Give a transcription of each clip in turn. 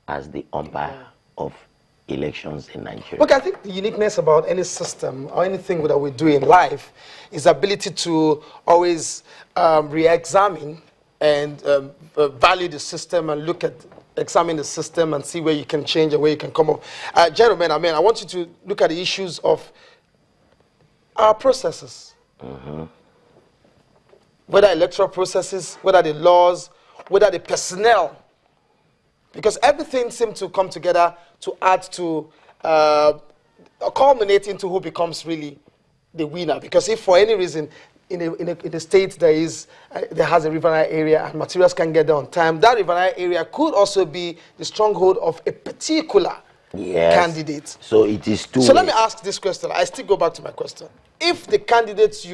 as the umpire of elections in Nigeria. Okay, I think the uniqueness about any system or anything that we do in life is the ability to always re-examine and value the system and examine the system and see where you can change and where you can come up. Gentlemen, I want you to look at the issues of our processes. Whether electoral processes, whether the laws, whether the personnel. Because everything seems to come together to add to, culminate into who becomes really the winner. Because if for any reason in a state there has a riverine area and materials can get there on time, that riverine area could also be the stronghold of a particular candidate. So it is too. So let me ask this question. I still go back to my question. If the candidate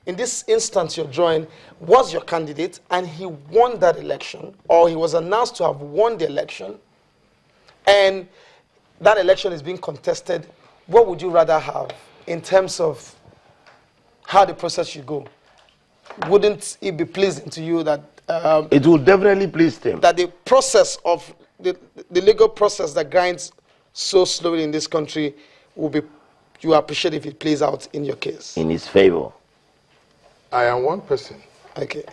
in this instance you're drawing, was your candidate and he won that election, or he was announced to have won the election, and that election is being contested, what would you rather have in terms of how the process should go? Wouldn't it be pleasing to you that... it will definitely please them. That the process of the legal process that grinds so slowly in this country will be, you appreciate if it plays out in your case? In his favor. I am one person. Okay.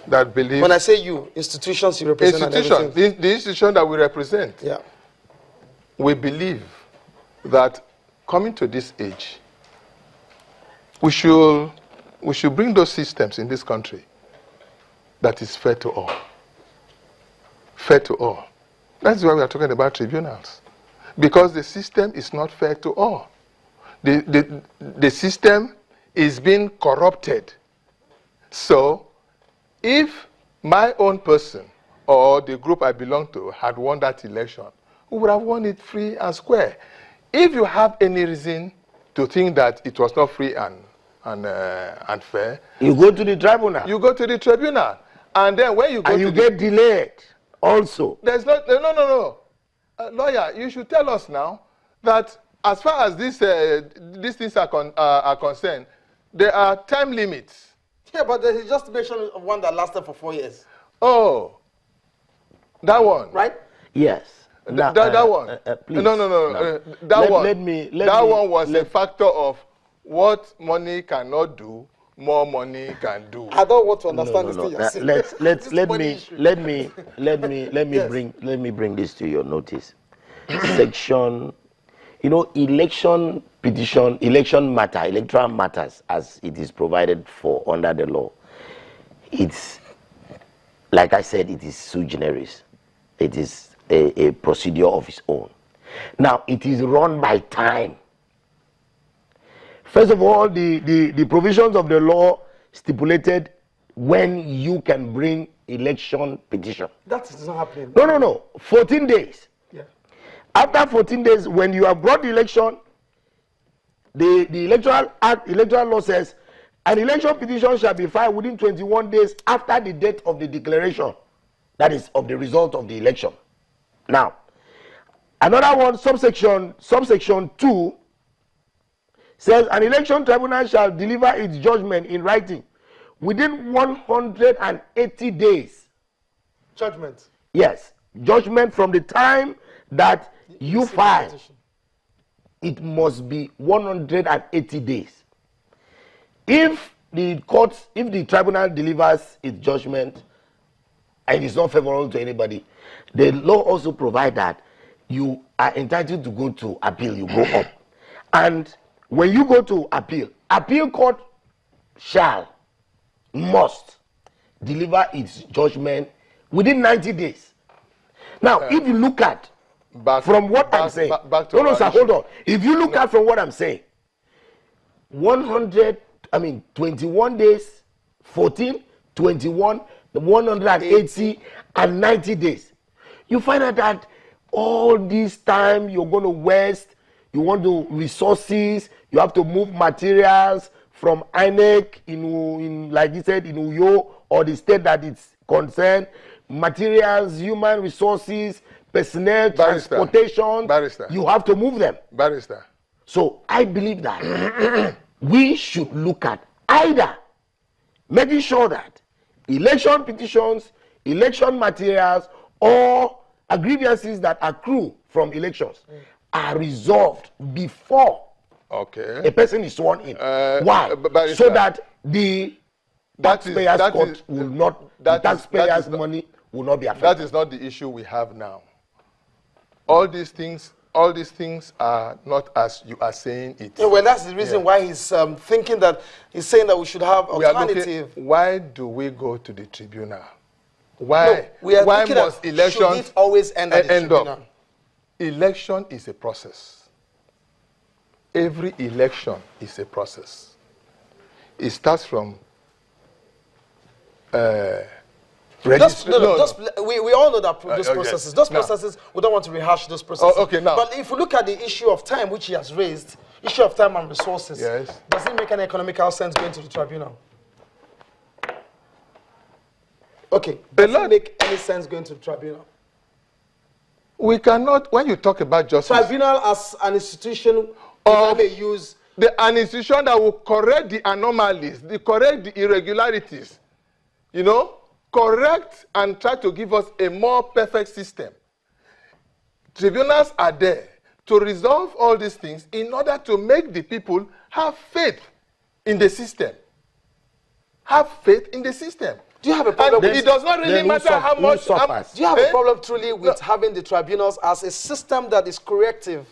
That believes... When I say you, institutions you represent... The institution that we represent. Yeah. We believe that coming to this age, we should bring those systems in this country that is fair to all. Fair to all. That's why we are talking about tribunals. Because the system is not fair to all. The system is being corrupted. So, if my own person or the group I belong to had won that election, we would have won it free and square. If you have any reason to think that it was not free and fair, you go to the tribunal. You go to the tribunal. And then when you go and you get delayed also. There's no. Lawyer, you should tell us now that as far as these things are concerned, there are time limits. Yeah, but there's just mention of one that lasted for 4 years. Oh, that one. Right? Yes. That one. Please. No. That one was a factor of what money cannot do, more money can do. I don't want to understand this thing you're saying. Let me bring this to your notice. Section, election petition, electoral matters as it is provided for under the law. It's, like I said, it is sui generis. It is a procedure of its own. Now, it is run by time. First of all, the provisions of the law stipulated when you can bring election petition. That is not happening. No. 14 days. Yeah. After 14 days, when you have brought the election, the electoral law says an election petition shall be filed within 21 days after the date of the declaration, that is, of the result of the election. Now, another one, subsection 2, says an election tribunal shall deliver its judgment in writing within 180 days. Judgment? Yes. Judgment from the time that you file. It must be 180 days. If the tribunal delivers its judgment and it's not favorable to anybody, the law also provides that you are entitled to go to appeal. You go up. And when you go to appeal court must deliver its judgment within 90 days. Now, if you look at from what I'm saying, sir, hold on. If you look at from what I'm saying, 21 days, 14, 21, 180, and 90 days. You find out that all this time you're going to waste, you want to resources, you have to move materials from INEC in like you said, in Uyo or the state that it's concerned, materials, human resources, personnel, transportation, you have to move them. So I believe that we should look at either making sure that election petitions, election materials, or grievances that accrue from elections are resolved before Okay. a person is sworn in. Why? Barrister, So that the taxpayers' court will not, the taxpayers' money will not be affected. That is not the issue we have now. All these things are not as you are saying it. Yeah, well, that's the reason why he's thinking that he's saying that we should have alternative. Why do we go to the tribunal? Why? No, why must elections should it always end at the tribunal? up? Election is a process. Every election is a process. It starts from we all know that those processes. Those processes, we don't want to rehash those processes. Okay, now. But if you look at the issue of time, which he has raised, issue of time and resources, yes. Does it make any economical sense going to the tribunal? Okay, does it make any sense going to the tribunal? We cannot, when you talk about justice... Tribunal as an institution, if may use... An institution that will correct the anomalies, correct the irregularities, you know, correct and try to give us a more perfect system. Tribunals are there to resolve all these things in order to make the people have faith in the system. Have faith in the system. Do you have a problem? It does not really matter how much... Do you have a problem truly with having the tribunals as a system that is corrective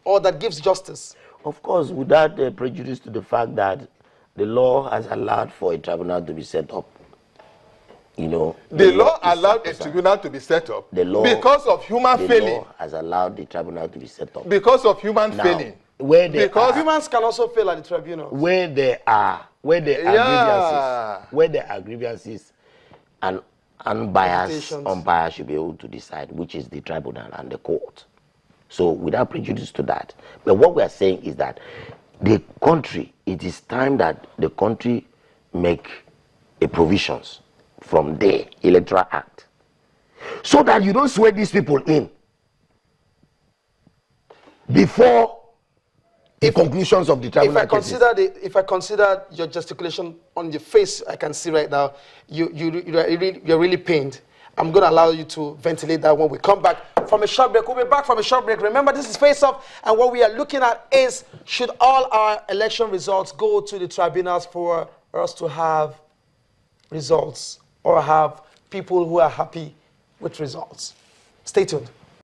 or that gives justice? Of course, without prejudice to the fact that the law has allowed for a tribunal to be set up. You know, the law allowed a tribunal to be set up because of human failing. The law has allowed the tribunal to be set up because of human failing. Because humans can also fail at the tribunal. Where there are grievances, and unbiased should be able to decide, which is the tribunal and the court. So without prejudice to that. But what we are saying is that the country, it is time that the country make a provisions from the Electoral Act, so that you don't swear these people in before the conclusions of the tribunal. If I consider your gesticulation on your face, I can see right now you're really pained. I'm going to allow you to ventilate that when we come back from a short break. We'll be back from a short break. Remember, this is Face Off, and what we are looking at is, should all our election results go to the tribunals for us to have results or have people who are happy with results? Stay tuned.